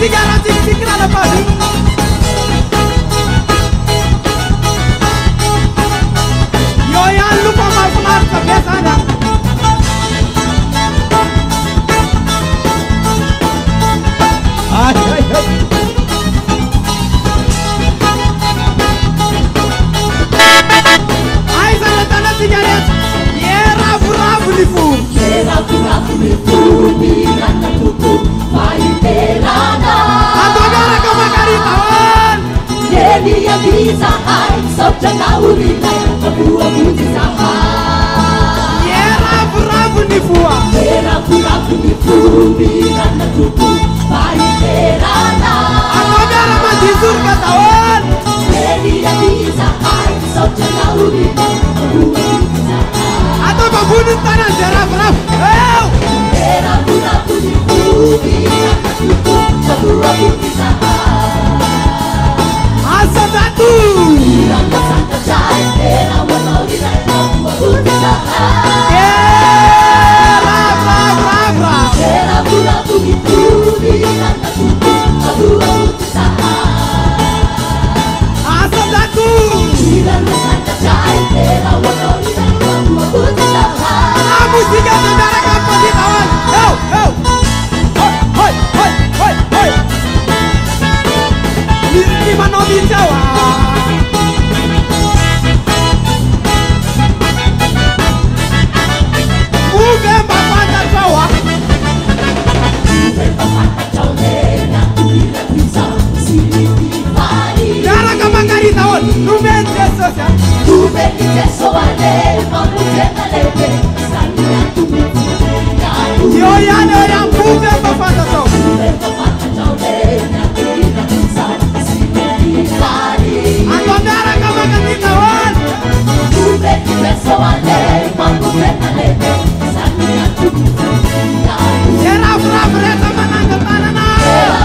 música era sigla da paz. Yo ya lupa más cabeça anda. Ai ai ai. Ai zanatana cigarette. Era bravo de fumo. Era bravo de fumo, mirando tudo, vai inteirada. Agora com a carita on. Ele avisa, ai, só joga o rita, a rua muito Era bravo de fumo. Era bravo de fumo, mirando tudo, vai inteirada. Agora mais desurgada on. Ele avisa, ai, só joga o rita, a rua muito Ato babudu tanah era bravo. Era bravo de fumo, mirando tudo, a rua muito Asatatu. Mirando Santa Jai, era uma noite, uma bonita. Era bravo de fumo, mirando tudo, a rua muito Asatatu. Mirando Santa Jai, era uma noite, uma bonita. A música da minha campanha on. Hoi, hoi, hoi, hoi. Ni mano di Jawa. Uge babanda Jawa. Cara kamangarita on. Numente sosia. Yo ya no ya uge babanda Jawa. Agora kamangarita on. Era bravo reta mananga tanana. Era